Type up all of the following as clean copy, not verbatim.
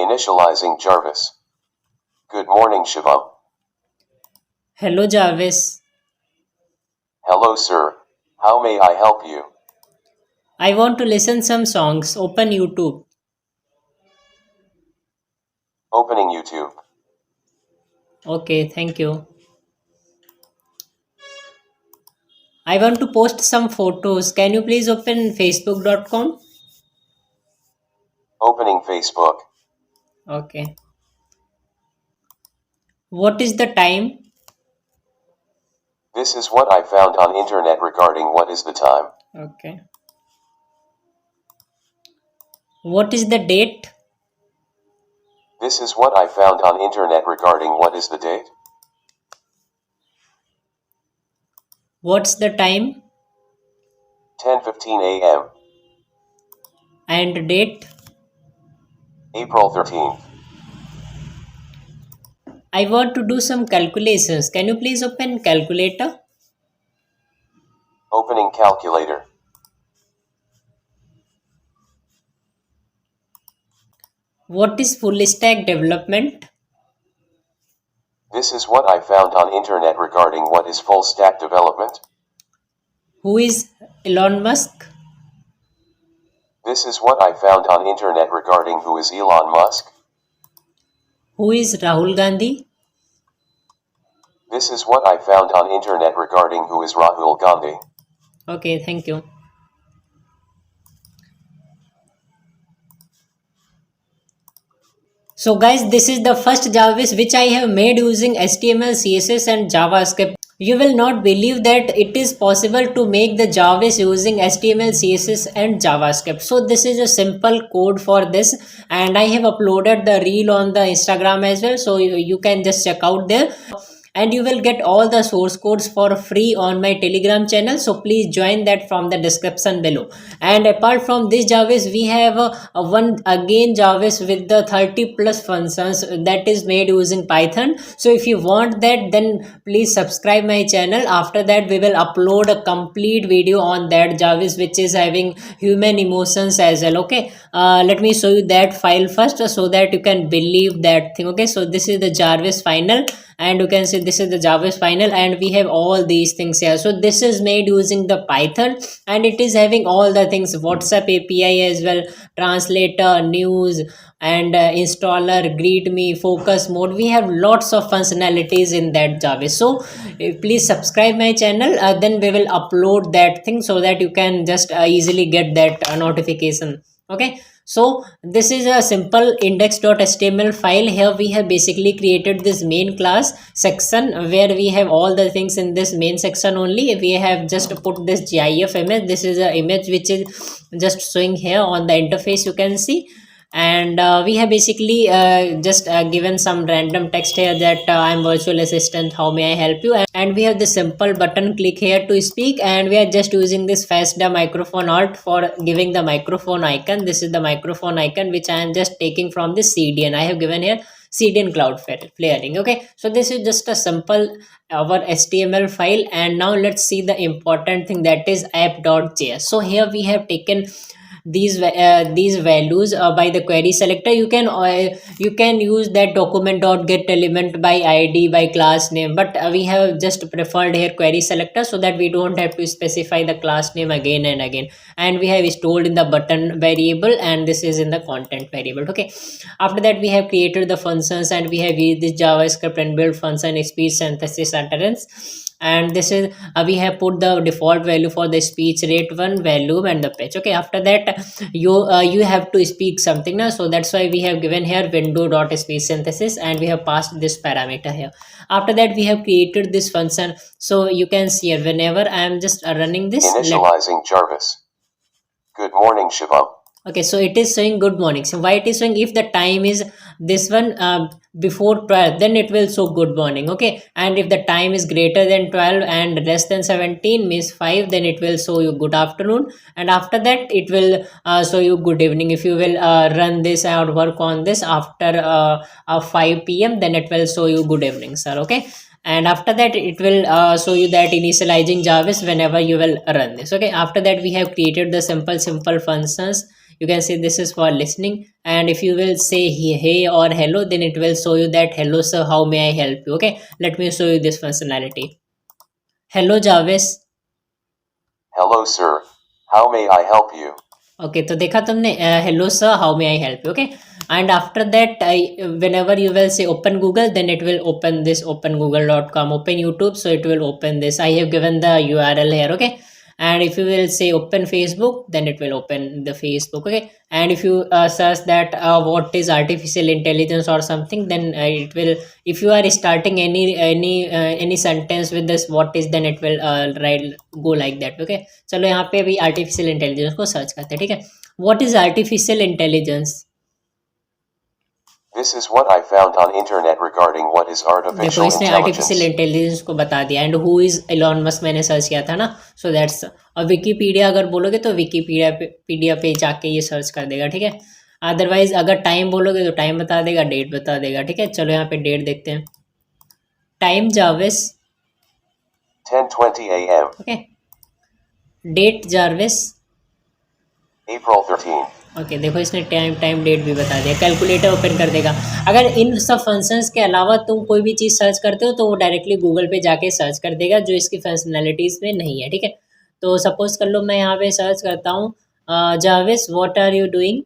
Initializing Jarvis. Good morning, Shivam. Hello Jarvis. Hello, sir. How may I help you? I want to listen some songs. Open YouTube. Opening YouTube. Okay, thank you. I want to post some photos. Can you please open facebook.com? Opening Facebook. Okay. What is the time? This is what I found on internet regarding what is the time. Okay. What is the date? This is what I found on internet regarding what is the date. What's the time? 10:15 a.m. And date? April 13th. I want to do some calculations. Can you please open calculator? Opening calculator. What is full stack development? This is what I found on internet regarding what is full stack development. Who is Elon Musk? This is what I found on internet regarding who is Elon Musk. Who is Rahul Gandhi? This is what I found on internet regarding who is Rahul Gandhi. Okay, thank you. So guys, this is the first Jarvis which I have made using HTML, CSS and JavaScript. You will not believe that it is possible to make the Jarvis using HTML, CSS and JavaScript. So this is a simple code for this, and I have uploaded the reel on the Instagram as well. So you can just check out there, and you will get all the source codes for free on my Telegram channel. So please join that from the description below. And apart from this Jarvis, we have a one again Jarvis with the 30 plus functions that is made using Python. So if you want that, then please subscribe my channel. After that, we will upload a complete video on that Jarvis which is having human emotions as well. Okay, let me show you that file first so that you can believe that thing. Okay, so this is the Jarvis final, and you can see this is the Jarvis final, and we have all these things here. So this is made using the Python, and it is having all the things, WhatsApp API as well, translator, news, and installer, greet me, focus mode. We have lots of functionalities in that Jarvis. So please subscribe my channel, then we will upload that thing so that you can just easily get that notification. Okay, so this is a simple index.html file. Here we have basically created this main class section where we have all the things in this main section only. We have just put this GIF image. This is an image which is just showing here on the interface, you can see. And we have basically just given some random text here that I'm virtual assistant, how may I help you. And we have the simple button, click here to speak, and we are just using this fast the microphone alt for giving the microphone icon. This is the microphone icon which I am just taking from the CDN. I have given here CDN cloud flaring. Okay, so this is just a simple our HTML file. And now let's see the important thing, that is app.js. So here we have taken these values by the query selector. You can use that document dot get element by id by class name, but we have just preferred here query selector so that we don't have to specify the class name again and again. And we have stored in the button variable, and this is in the content variable. Okay, after that we have created the functions, and we have used this JavaScript and build function, speech synthesis utterance. And this is we have put the default value for the speech rate, one value, and the pitch. Okay, after that you have to speak something now, so that's why we have given here window dot speech synthesis, and we have passed this parameter here. After that we have created this function. So you can see here, whenever I am just running this, Initializing Jarvis. Good morning, Shivam. okay, so it is showing good morning. So why it is showing, if the time is this one before 12, then it will show good morning. Okay, and if the time is greater than 12 and less than 17 means 5, then it will show you good afternoon. And after that it will show you good evening. If you will run this or work on this after 5 p.m, then it will show you good evening, sir. Okay, and after that it will show you that initializing Jarvis whenever you will run this. Okay, after that we have created the simple functions you can say this is for listening. And if you will say hey or hello, then it will show you that hello sir, how may I help you. Okay, let me show you this functionality. Hello Jarvis. Hello sir, how may I help you? Okay, तो देखा तुमने, hello sir, how may I help you. Okay, and after that whenever you will say open Google, then it will open this, open google.com, open YouTube, so it will open this. I have given the URL here. Okay, and if you will say open Facebook, then it will open the Facebook. Okay, and if you search that what is artificial intelligence or something, then it will, if you are starting any sentence with this what is, then it will write go like that. Okay, चलो यहाँ पे अभी artificial intelligence को search करते हैं. ठीक है, what is artificial intelligence. This is what I found on internet regarding what is देखो artificial इसने आर्टिफिशियल intelligence. इंटेलिजेंस को बता दिया. And who is Elon Musk मैंने सर्च किया था ना, सो दैट्स. और विकीपीडिया अगर बोलोगे तो विकीपीडिया पे जाके ये सर्च कर देगा. ठीक है, अदरवाइज अगर टाइम बोलोगे तो टाइम बता देगा, डेट बता देगा. ठीक है, चलो यहाँ पे डेट देखते हैं. Time Jarvis. 10:20 a.m. Okay, date Jarvis. April 13. Okay देखो इसने टाइम डेट भी बता दिया. कैलकुलेटर ओपन कर देगा. अगर इन सब फंक्शंस के अलावा तुम कोई भी चीज़ सर्च करते हो तो वो डायरेक्टली गूगल पे जाके सर्च कर देगा, जो इसकी फंक्शनैलिटीज़ में नहीं है. ठीक है, तो सपोज कर लो मैं यहाँ पे सर्च करता हूँ जाविस व्हाट आर यू डूइंग.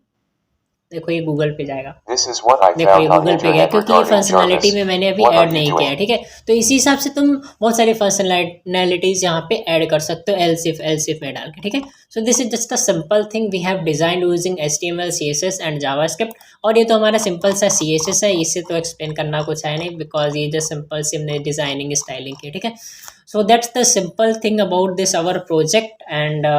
देखो ये गूगल पे जाएगा. This is what I देखो ये found on गूगल पे गया internet क्योंकि ये regarding फंक्शनैलिटी Jarvis. में मैंने अभी What are ऐड you नहीं किया है. doing? ठीक है, तो इसी हिसाब से तुम बहुत सारी फंक्शनैलिटीज यहाँ पे ऐड कर सकते हो एल्स इफ में डाल के. ठीक है, so this is just a simple thing we have designed using HTML CSS and JavaScript. और ये तो हमारा सिंपल सा CSS है, इससे तो एक्सप्लेन करना कुछ है नहीं बिकॉज ये जस्ट सिंपल सी हमने डिजाइनिंग स्टाइलिंग की. ठीक है, so that's the simple thing about this our project. And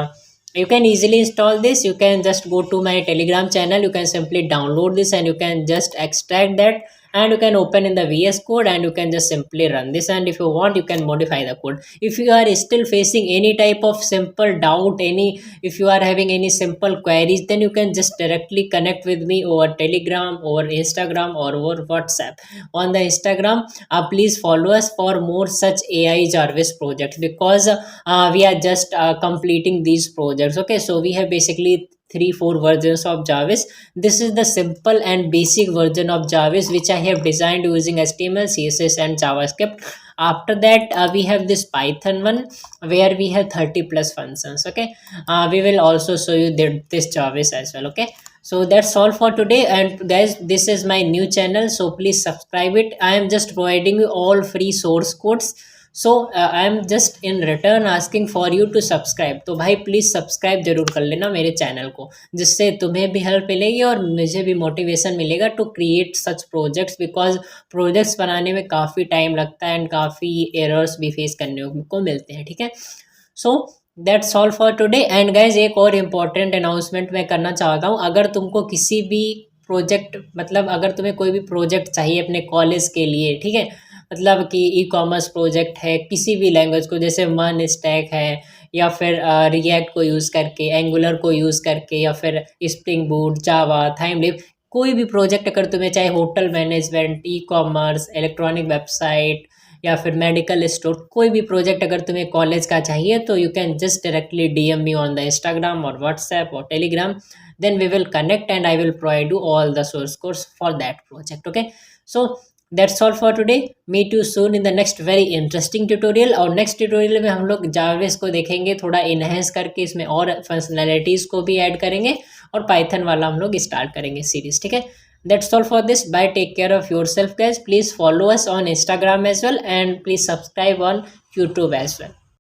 you can easily install this. You can just go to my Telegram channel, you can simply download this and you can just extract that and you can open in the VS Code and you can just simply run this. And if you want, you can modify the code. If you are still facing any type of simple doubt, if you are having any simple queries, then you can just directly connect with me over Telegram, over Instagram, or over WhatsApp. On the Instagram, please follow us for more such AI Jarvis projects, because we are just completing these projects. Okay, so we have basically 3-4 versions of Jarvis. This is the simple and basic version of Jarvis which I have designed using HTML, CSS and JavaScript. After that we have this Python one where we have 30 plus functions. Okay, we will also show you this Jarvis as well. Okay, so that's all for today. And guys, this is my new channel, so please subscribe it. I am just providing you all free source codes, so I am just in return asking for you to subscribe. तो भाई please subscribe जरूर कर लेना मेरे channel को, जिससे तुम्हें भी हेल्प मिलेगी और मुझे भी मोटिवेशन मिलेगा to create such projects, because projects बनाने में काफ़ी टाइम लगता है एंड काफ़ी एरर्स भी फेस करने को मिलते हैं. ठीक है, so that's all for today. And guys एक और इम्पॉर्टेंट अनाउंसमेंट मैं करना चाहता हूँ. अगर तुमको किसी भी प्रोजेक्ट, मतलब अगर तुम्हें कोई भी प्रोजेक्ट चाहिए अपने कॉलेज के लिए, ठीक है, मतलब कि ई-कॉमर्स प्रोजेक्ट है किसी भी लैंग्वेज को, जैसे मन स्टैक है या फिर रिएक्ट को यूज़ करके, एंगुलर को यूज़ करके, या फिर स्प्रिंग बूट, जावा, थाइमलिप, कोई भी प्रोजेक्ट अगर तुम्हें चाहे, hotel management, e-commerce, electronic website या फिर मेडिकल स्टोर, कोई भी प्रोजेक्ट अगर तुम्हें कॉलेज का चाहिए तो you can just directly DM me on the Instagram और व्हाट्सएप और Telegram. then we will connect and I will provide you all the source codes for that project. Okay, so that's all for today. Meet you soon in the next very interesting tutorial. और next tutorial में हम लोग जाविस को देखेंगे थोड़ा enhance करके, इसमें और फंक्शनैलिटीज़ को भी ऐड करेंगे और पाइथन वाला हम लोग स्टार्ट करेंगे सीरीज. ठीक है, that's all for this. Bye, take care of yourself guys. Please follow us on Instagram as well and please subscribe on YouTube as well.